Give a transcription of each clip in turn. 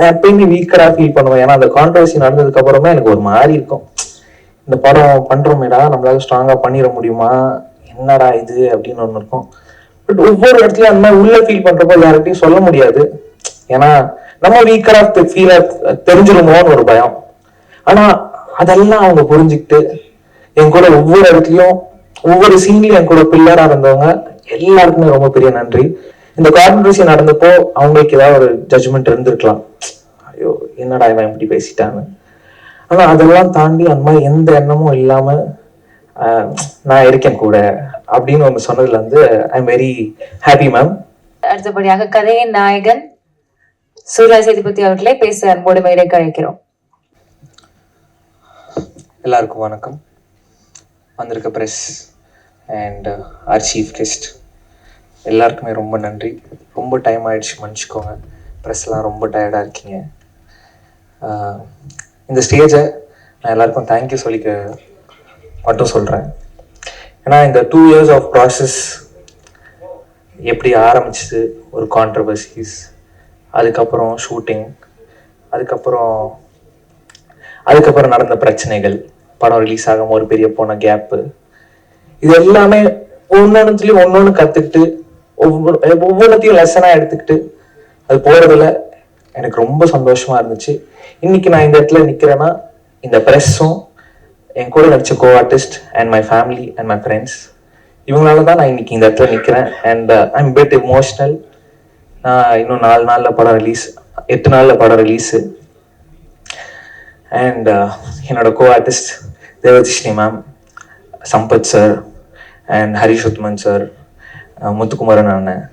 எப்பயுமே வீக்கரா ஃபீல் பண்ணுவேன். ஏன்னா அந்த கான்ட்ரவர்சி நடந்ததுக்கு அப்புறமே எனக்கு ஒரு மாதிரி இருக்கும். இந்த படம் பண்றோமேடா, நம்மளால ஸ்ட்ராங்கா பண்ணிட முடியுமா, என்னடா இது அப்படின்னு ஒண்ணு இருக்கும். பட் ஒவ்வொரு இடத்துலயும் அந்த மாதிரி உள்ள ஃபீல் பண்றப்போ யார்கிட்டையும் சொல்ல முடியாது. ஏன்னா நம்ம வீக்கரா ஃபீல் தெரிஞ்சிருமோன்னு ஒரு பயம். ஆனா அதெல்லாம் அவங்க புரிஞ்சுக்கிட்டு என் கூட ஒவ்வொரு இடத்துலயும் ஒவ்வொரு சீன்லயும் என் கூட பில்லரா இருந்தவங்க எல்லாருக்குமே ரொம்ப பெரிய நன்றி. இந்த கான்ட்ரவர்சி நடந்தப்போ அவங்களுக்கு ஏதாவது ஒரு ஜட்ஜ்மெண்ட் இருந்திருக்கலாம், ஐயோ என்னடா இவன் இப்படி பேசிட்டாங்க. ஆனா அதெல்லாம் தாண்டி அந்த மாதிரி எந்த எண்ணமும் இல்லாம நான் இருக்கேன் கூட அப்படின்னு ஒன்று சொன்னதுல இருந்து I am very happy ma'am. அடுத்தபடியாக கதையின் நாயகன் சூர்யா சேதுபதி அவர்களே பேச அன்போடு மேடைக்கு அழைக்கிறோம். எல்லாருக்கும் வணக்கம். வந்திருக்க press and our chief guest எல்லாருக்குமே ரொம்ப நன்றி. ரொம்ப டைம் ஆயிடுச்சு, மன்னிச்சுக்கோங்க. ப்ரெஸ்லாம் ரொம்ப டயர்டாக இருக்கீங்க. இந்த ஸ்டேஜை நான் எல்லாருக்கும் தேங்க்யூ சொல்லிக்க மட்டும் சொல்கிறேன். ஏன்னா இந்த 2 years ஆஃப் ப்ராசஸ் எப்படி ஆரம்பிச்சுது, ஒரு கான்ட்ரவர்சிஸ், அதுக்கப்புறம் ஷூட்டிங், அதுக்கப்புறம் நடந்த பிரச்சனைகள், படம் ரிலீஸ் ஆகாம ஒரு பெரிய போன கேப்பு, இது எல்லாமே ஒன்னொன்னுலயும் ஒன்னொன்னு கத்துக்கிட்டு ஒவ்வொன்றத்தையும் லெசனா எடுத்துக்கிட்டு அது போறதுல எனக்கு ரொம்ப சந்தோஷமா இருந்துச்சு. இன்னைக்கு நான் இந்த இடத்துல நிக்கிறேன்னா இந்த ப்ரெஸ்ஸும் என் கூட நடிச்ச co artist and my family and my friends இவங்களால தான் நான் இன்னைக்கு இந்த இடத்துல நிக்கிறேன். And I am bit emotional. நான் இன்னும் 4 நாள்ல படம் ரிலீஸ், 8 நாள்ல படம் ரிலீஸு. அண்ட் என்னோட co artist Devajishni ma'am, Sampath sir and Harish Uthman sir, Muthukumaran அண்ணன்,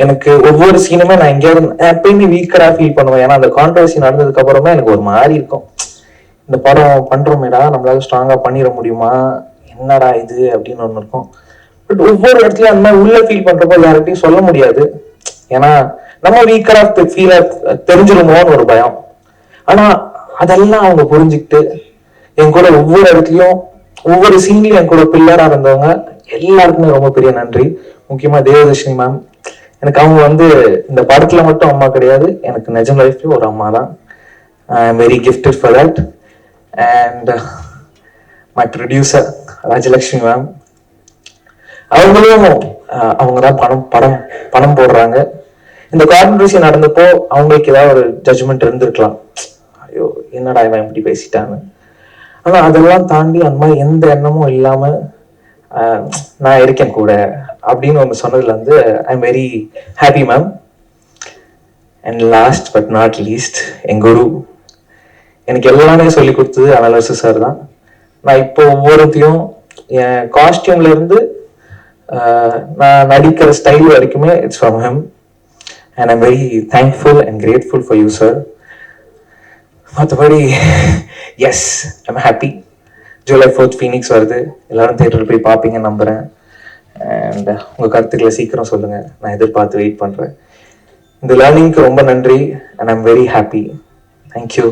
எனக்கு ஒவ்வொரு சீனுமே நான் எங்கேயாவது எப்பயுமே வீக்கரா ஃபீல் பண்ணுவேன். ஏன்னா அந்த கான்ட்ரவர்சி நடந்ததுக்கு அப்புறமே எனக்கு ஒரு மாதிரி இருக்கும். இந்த படம் பண்றோமேடா, நம்மளால ஸ்ட்ராங்கா பண்ணிட முடியுமா, என்னடா இது அப்படின்னு ஒண்ணு இருக்கும். பட் ஒவ்வொரு இடத்துலயும் அந்த மாதிரி உள்ள ஃபீல் பண்றப்போ யார்கிட்டையும் சொல்ல முடியாது. ஏன்னா நம்ம வீக்கரா ஃபீல் தெரிஞ்சிருமோன்னு ஒரு பயம். ஆனா அதெல்லாம் அவங்க புரிஞ்சுக்கிட்டு என் கூட ஒவ்வொரு இடத்துலயும் ஒவ்வொரு சீன்லயும் என் கூட பில்லரா இருந்தவங்க எல்லாருக்குமே ரொம்ப பெரிய நன்றி. முக்கியமா தேவதர்ஷினி மேம். எனக்கு அவங்க இந்த படத்துல மட்டும் அம்மா கிடையாது, எனக்கு நிஜம் லைஃப்லயும் ஒரு அம்மா தான். ஐ am very gifted for that. And my producer Rajalakshmi ma'am, அவங்கதான் பணம் போடுறாங்க. இந்த கான்ட்ரவர்சி நடந்தப்போ அவங்களுக்கு ஏதாவது ஒரு ஜட்ஜ்மெண்ட் இருந்திருக்கலாம், ஐயோ என்னடா இவன் இப்படி பேசிட்டாங்க. ஆனா அதெல்லாம் தாண்டி அந்த மாதிரி எந்த எண்ணமும் இல்லாம நான் இருக்கேன் கூட அப்படின்னு ஒன்று சொன்னதுல இருந்து I am very happy ma'am. And last but not least, என் குரு எனக்கு எல்லாமே சொல்லி கொடுத்தது அனலர்ஸ் சார் தான். நான் இப்போ ஒவ்வொருத்தையும் என் காஸ்டியூம்ல இருந்து நான் நடிக்கிற ஸ்டைல் வரைக்குமே it's from him. And I'm very thankful and grateful for you sir. மற்றபடி yes I'm happy. July 4th Phoenix வருது, எல்லாரும் தியேட்டரில் போய் பார்ப்பீங்கன்னு நம்புகிறேன். அண்ட் உங்கள் கருத்துக்களை சீக்கிரம் சொல்லுங்கள், நான் எதிர்பார்த்து வெயிட் பண்ணுறேன். இந்த லேர்னிங்க்கு ரொம்ப நன்றி. And I'm very happy. Thank you.